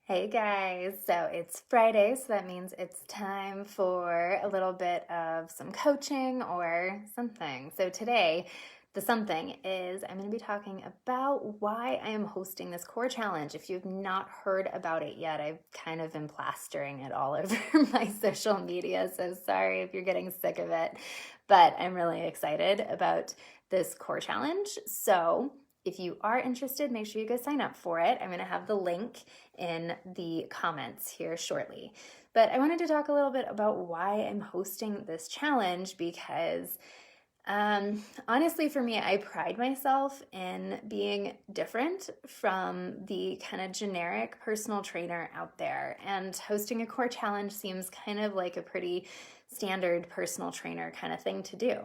Hey guys, so it's Friday, so that means it's time for a little bit of some coaching or something. So today, the something is I'm going to be talking about why I am hosting this core challenge. If you've not heard about it yet, I've kind of been plastering it all over my social media, so sorry if you're getting sick of it, but I'm really excited about this core challenge. So if you are interested, make sure you go sign up for it. I'm going to have the link in the comments here shortly. But I wanted to talk a little bit about why I'm hosting this challenge because honestly, for me, I pride myself in being different from the kind of generic personal trainer out there. And hosting a core challenge seems kind of like a pretty standard personal trainer kind of thing to do.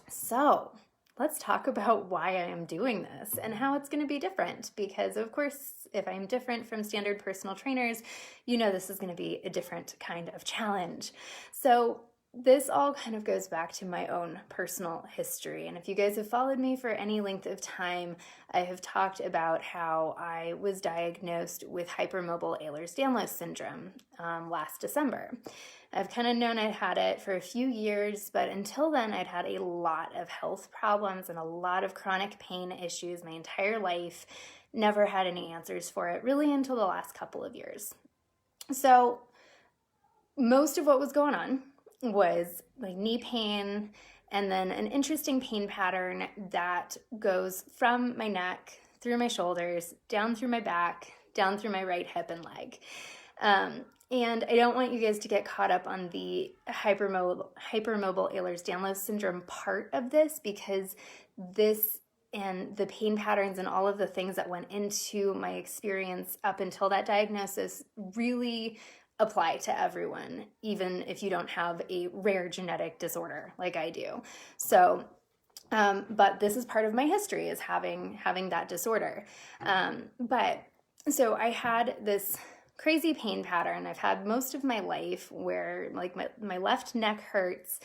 So, let's talk about why I am doing this and how it's going to be different. Because, of course, if I'm different from standard personal trainers, you know this is going to be a different kind of challenge. So, this all kind of goes back to my own personal history. And if you guys have followed me for any length of time, I have talked about how I was diagnosed with hypermobile Ehlers-Danlos syndrome last December. I've kind of known I'd had it for a few years, but until then, I'd had a lot of health problems and a lot of chronic pain issues my entire life. Never had any answers for it really until the last couple of years. So, most of what was going on was like knee pain and then an interesting pain pattern that goes from my neck, through my shoulders, down through my back, down through my right hip and leg. And I don't want you guys to get caught up on the hypermobile Ehlers-Danlos syndrome part of this, because this and the pain patterns and all of the things that went into my experience up until that diagnosis really apply to everyone, even if you don't have a rare genetic disorder like I do. So, but this is part of my history, is having that disorder. But so I had this crazy pain pattern I've had most of my life where like my left neck hurts.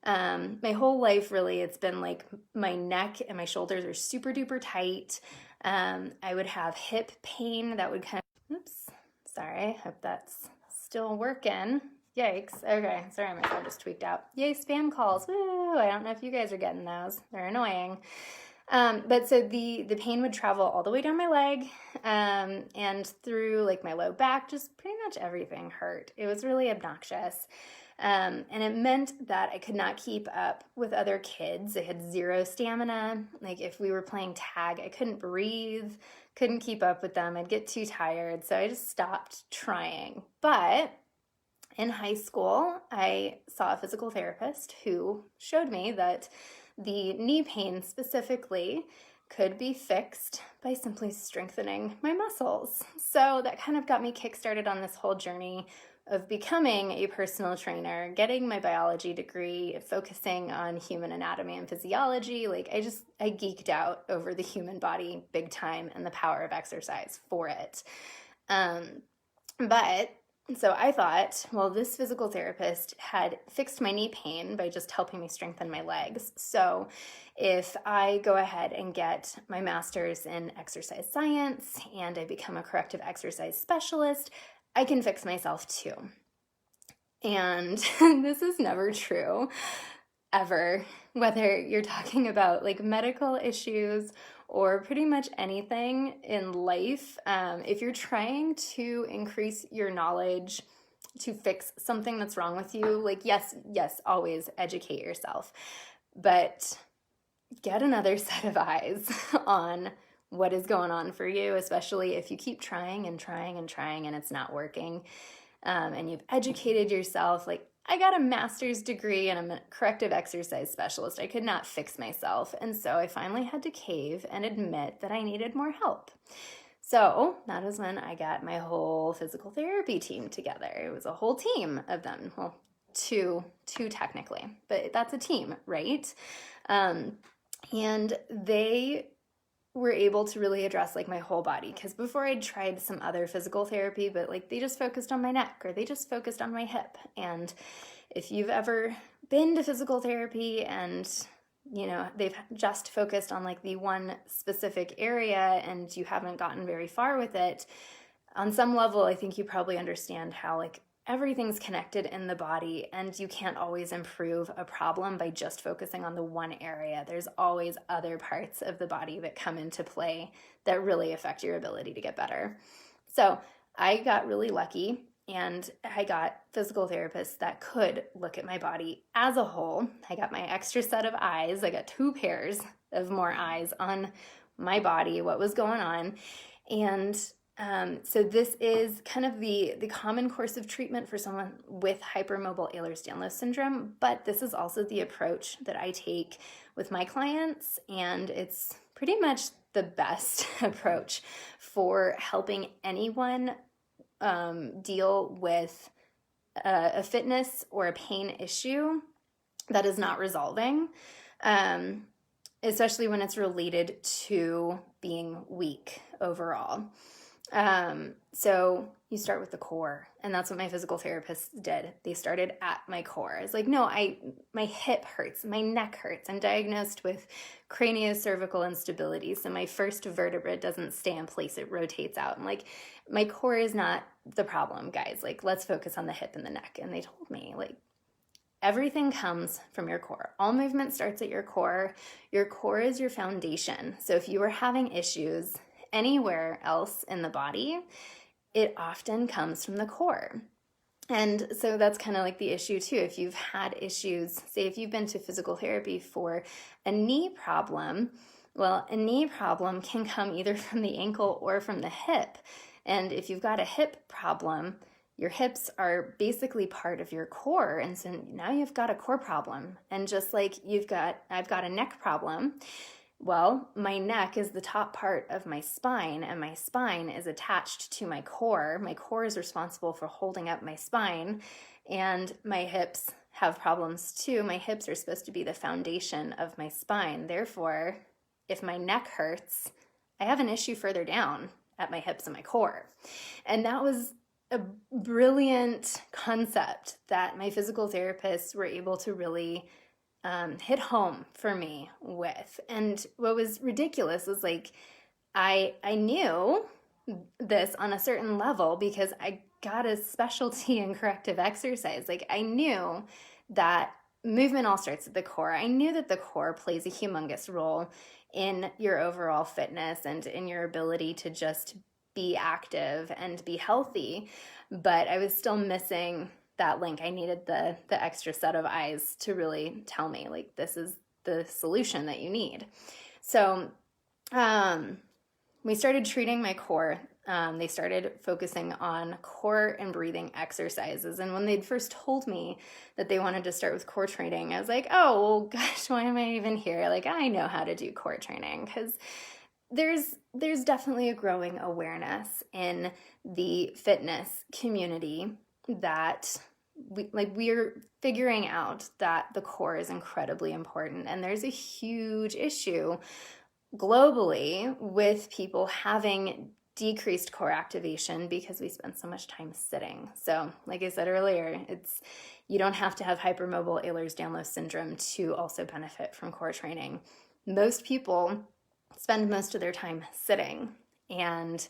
My whole life, really, it's been like my neck and my shoulders are super duper tight. I would have hip pain that would kind of, oops, sorry, hope that's still working. Yikes. Okay, sorry, my phone just tweaked out. Yay, spam calls. Woo! I don't know if you guys are getting those. They're annoying. But so the pain would travel all the way down my leg and through like my low back, just pretty much everything hurt. It was really obnoxious. And it meant that I could not keep up with other kids. I had zero stamina. Like if we were playing tag, I couldn't breathe, couldn't keep up with them. I'd get too tired. So I just stopped trying. But in high school, I saw a physical therapist who showed me that the knee pain specifically could be fixed by simply strengthening my muscles. So that kind of got me kickstarted on this whole journey of becoming a personal trainer, getting my biology degree, focusing on human anatomy and physiology. Like I geeked out over the human body big time and the power of exercise for it. But so I thought, well, this physical therapist had fixed my knee pain by just helping me strengthen my legs. So if I go ahead and get my master's in exercise science and I become a corrective exercise specialist, I can fix myself too. And this is never true, ever, whether you're talking about like medical issues or pretty much anything in life. If you're trying to increase your knowledge to fix something that's wrong with you, like yes, always educate yourself, but get another set of eyes on what is going on for you, especially if you keep trying and trying and trying and it's not working. And you've educated yourself. Like I got a master's degree and I'm a corrective exercise specialist. I could not fix myself. And so I finally had to cave and admit that I needed more help. So that is when I got my whole physical therapy team together. It was a whole team of them. Well, two technically, but that's a team, right? And they were able to really address like my whole body, because before I'd tried some other physical therapy, but like they just focused on my neck or they just focused on my hip. And if you've ever been to physical therapy and you know they've just focused on like the one specific area and you haven't gotten very far with it, on some level, I think you probably understand how like everything's connected in the body, and you can't always improve a problem by just focusing on the one area. There's always other parts of the body that come into play that really affect your ability to get better. So I got really lucky, and I got physical therapists that could look at my body as a whole. I got my extra set of eyes. I got 2 pairs of more eyes on my body, what was going on. And so this is kind of the common course of treatment for someone with hypermobile Ehlers-Danlos syndrome, but this is also the approach that I take with my clients, and it's pretty much the best approach for helping anyone deal with a fitness or a pain issue that is not resolving, especially when it's related to being weak overall. So you start with the core, and that's what my physical therapists did. They started at my core. It's like, no, my hip hurts, my neck hurts. I'm diagnosed with craniocervical instability. So my first vertebra doesn't stay in place. It rotates out. And like, my core is not the problem, guys. Like, let's focus on the hip and the neck. And they told me, like, everything comes from your core. All movement starts at your core. Your core is your foundation. So if you are having issues anywhere else in the body, it often comes from the core. And so that's kind of like the issue too. If you've had issues, say if you've been to physical therapy for a knee problem, well, a knee problem can come either from the ankle or from the hip. And if you've got a hip problem, your hips are basically part of your core. And so now you've got a core problem. And just like I've got a neck problem, well, my neck is the top part of my spine, and my spine is attached to my core. My core is responsible for holding up my spine, and my hips have problems too. My hips are supposed to be the foundation of my spine. Therefore, if my neck hurts, I have an issue further down at my hips and my core. And that was a brilliant concept that my physical therapists were able to really hit home for me with. And what was ridiculous was like, I knew this on a certain level because I got a specialty in corrective exercise. Like, I knew that movement all starts at the core. I knew that the core plays a humongous role in your overall fitness and in your ability to just be active and be healthy. But I was still missing that link. I needed the extra set of eyes to really tell me, like, this is the solution that you need. So we started treating my core. They started focusing on core and breathing exercises. And when they'd first told me that they wanted to start with core training, I was like, oh, well, gosh, why am I even here? Like, I know how to do core training, because there's definitely a growing awareness in the fitness community that we're figuring out that the core is incredibly important. And there's a huge issue globally with people having decreased core activation because we spend so much time sitting. So like I said earlier, you don't have to have hypermobile Ehlers-Danlos syndrome to also benefit from core training. Most people spend most of their time sitting, and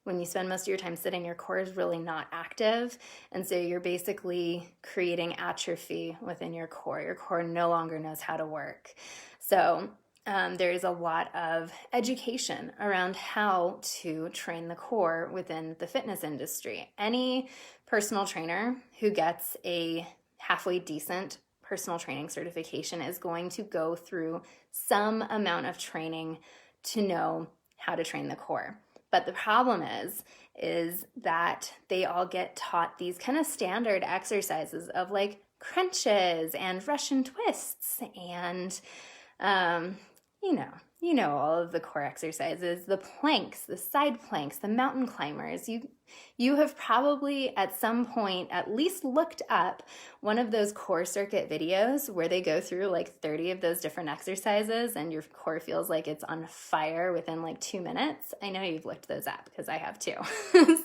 when you spend most of your time sitting, your core is really not active, and so you're basically creating atrophy within your core. Your core no longer knows how to work. So there is a lot of education around how to train the core within the fitness industry. Any personal trainer who gets a halfway decent personal training certification is going to go through some amount of training to know how to train the core. But the problem is that they all get taught these kind of standard exercises of like crunches and Russian twists and, you know all of the core exercises, the planks, the side planks, the mountain climbers. You have probably at some point at least looked up one of those core circuit videos where they go through like 30 of those different exercises and your core feels like it's on fire within like 2 minutes. I know you've looked those up because I have too.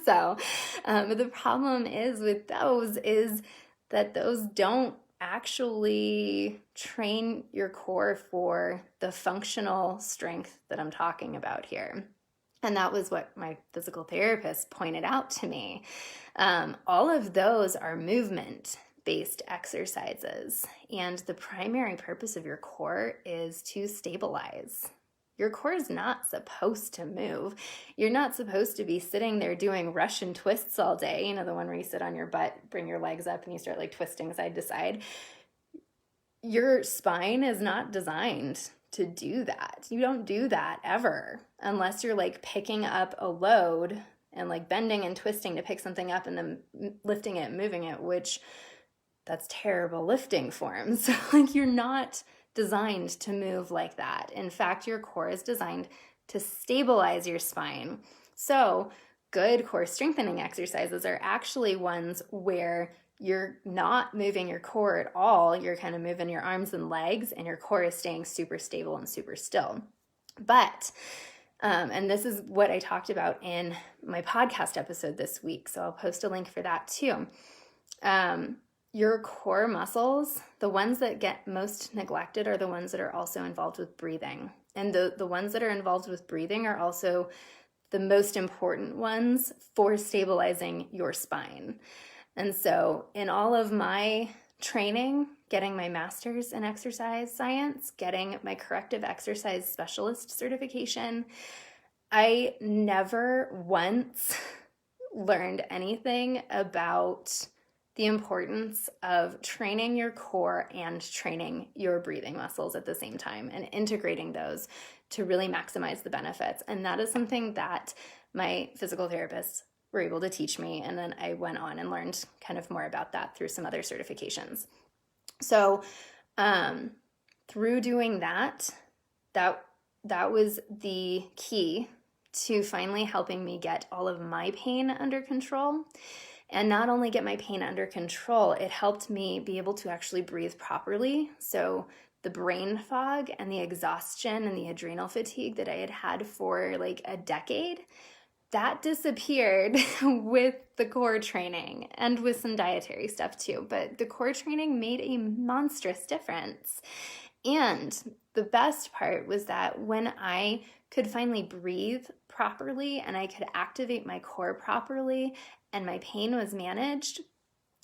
So, but the problem is with those is that those don't actually train your core for the functional strength that I'm talking about here. And that was what my physical therapist pointed out to me. All of those are movement-based exercises. And the primary purpose of your core is to stabilize. Your core is not supposed to move. You're not supposed to be sitting there doing Russian twists all day. The one where you sit on your butt, bring your legs up, and you start like twisting side to side. Your spine is not designed to do that. You don't do that ever unless you're like picking up a load and like bending and twisting to pick something up and then lifting it, moving it, which that's terrible lifting form. So like you're not designed to move like that. In fact, your core is designed to stabilize your spine. So good core strengthening exercises are actually ones where you're not moving your core at all. You're kind of moving your arms and legs, and your core is staying super stable and super still. But, and this is what I talked about in my podcast episode this week, so I'll post a link for that too. Your core muscles, the ones that get most neglected are the ones that are also involved with breathing. And the ones that are involved with breathing are also the most important ones for stabilizing your spine. And so in all of my training, getting my master's in exercise science, getting my corrective exercise specialist certification, I never once learned anything about the importance of training your core and training your breathing muscles at the same time and integrating those to really maximize the benefits. And that is something that my physical therapists were able to teach me. And then I went on and learned kind of more about that through some other certifications. So through doing that was the key to finally helping me get all of my pain under control. And not only get my pain under control, it helped me be able to actually breathe properly. So the brain fog and the exhaustion and the adrenal fatigue that I had had for like a decade, that disappeared with the core training and with some dietary stuff too. But the core training made a monstrous difference. And the best part was that when I could finally breathe properly and I could activate my core properly and my pain was managed,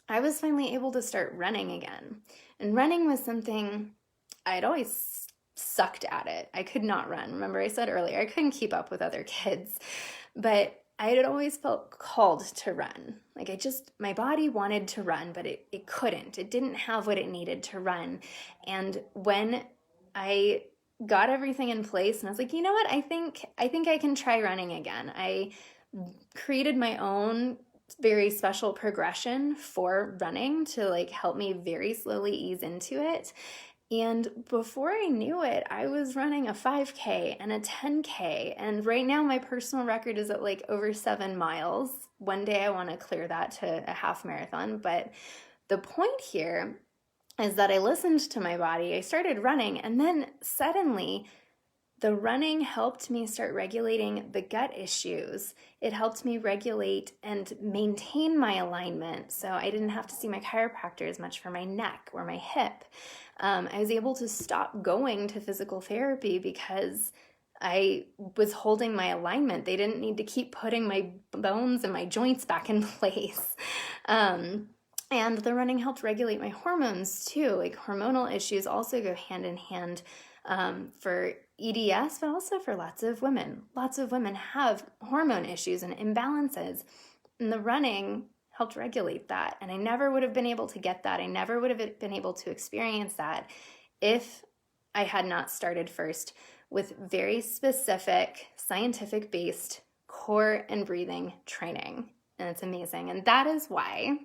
I was finally able to start running again. And running was something I'd always sucked at it. I could not run. Remember I said earlier, I couldn't keep up with other kids. But I had always felt called to run. Like my body wanted to run, but it couldn't. It didn't have what it needed to run. And when I got everything in place and I was like, you know what? I think I can try running again. I created my own very special progression for running to like help me very slowly ease into it. And before I knew it, I was running a 5K and a 10K. And right now my personal record is at like over 7 miles. One day I want to clear that to a half marathon. But the point here is that I listened to my body. I started running, and then suddenly the running helped me start regulating the gut issues. It helped me regulate and maintain my alignment, so I didn't have to see my chiropractor as much for my neck or my hip. I was able to stop going to physical therapy because I was holding my alignment. They didn't need to keep putting my bones and my joints back in place. And the running helped regulate my hormones too. Like hormonal issues also go hand in hand for EDS, but also for lots of women. Lots of women have hormone issues and imbalances, and the running helped regulate that. And I never would have been able to get that. I never would have been able to experience that if I had not started first with very specific, scientific-based core and breathing training. And it's amazing. And that is why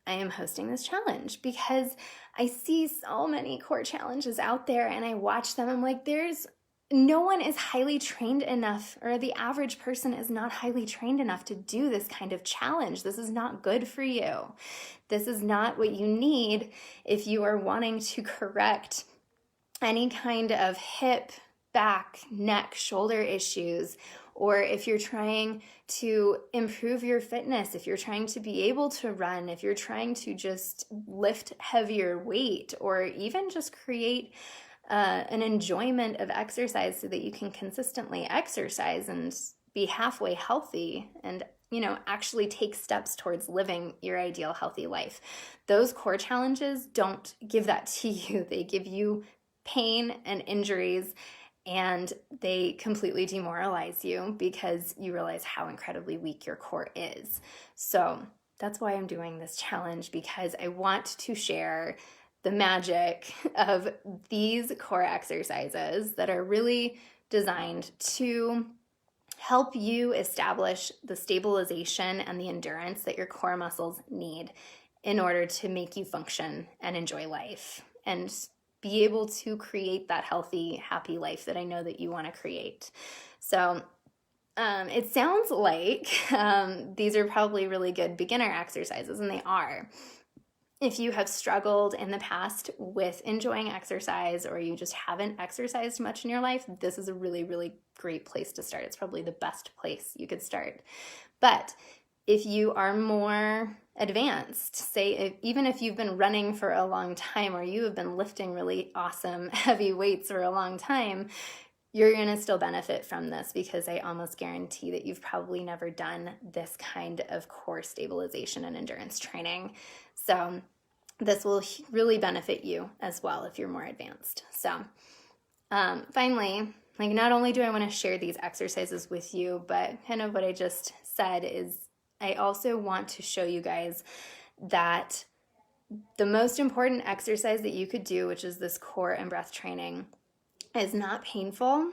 I am hosting this challenge, because I see so many core challenges out there and I watch them. I'm like, no one is highly trained enough, or the average person is not highly trained enough to do this kind of challenge. This is not good for you. This is not what you need if you are wanting to correct any kind of hip, back, neck, shoulder issues, or if you're trying to improve your fitness, if you're trying to be able to run, if you're trying to just lift heavier weight, or even just create an enjoyment of exercise so that you can consistently exercise and be halfway healthy and actually take steps towards living your ideal healthy life. Those core challenges don't give that to you. They give you pain and injuries, and they completely demoralize you because you realize how incredibly weak your core is. So that's why I'm doing this challenge, because I want to share the magic of these core exercises that are really designed to help you establish the stabilization and the endurance that your core muscles need in order to make you function and enjoy life and be able to create that healthy, happy life that I know that you want to create. So it sounds like these are probably really good beginner exercises, and they are. If you have struggled in the past with enjoying exercise, or you just haven't exercised much in your life, this is a really, really great place to start. It's probably the best place you could start. But if you are more advanced, say even if you've been running for a long time, or you have been lifting really awesome heavy weights for a long time, you're going to still benefit from this, because I almost guarantee that you've probably never done this kind of core stabilization and endurance training. So this will really benefit you as well if you're more advanced. So finally, not only do I want to share these exercises with you, but kind of what I just said is I also want to show you guys that the most important exercise that you could do, which is this core and breath training, is not painful.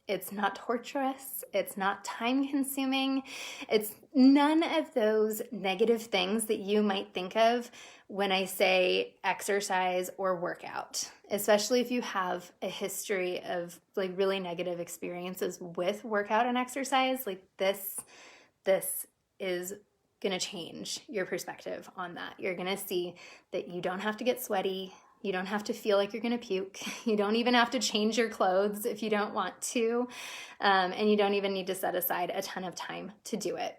It's not torturous. It's not time consuming. It's none of those negative things that you might think of when I say exercise or workout, especially if you have a history of really negative experiences with workout and exercise. This is going to change your perspective on that. You're going to see that you don't have to get sweaty. You don't have to feel like you're going to puke. You don't even have to change your clothes if you don't want to. And you don't even need to set aside a ton of time to do it.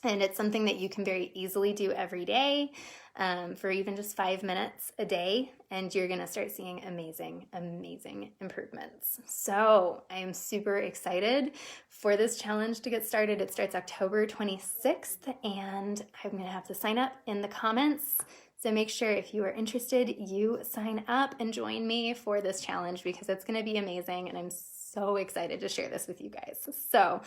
And it's something that you can very easily do every day for even just 5 minutes a day. And you're going to start seeing amazing, amazing improvements. So I am super excited for this challenge to get started. It starts October 26th, and I'm going to have to sign up in the comments. So make sure, if you are interested, you sign up and join me for this challenge, because it's going to be amazing, and I'm so excited to share this with you guys. So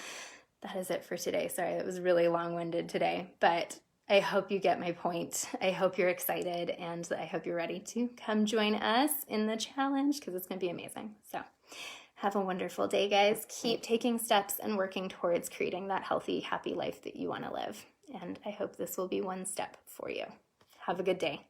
that is it for today. Sorry, that was really long-winded today, but I hope you get my point. I hope you're excited, and I hope you're ready to come join us in the challenge, because it's going to be amazing. So have a wonderful day, guys. Keep taking steps and working towards creating that healthy, happy life that you want to live. And I hope this will be one step for you. Have a good day.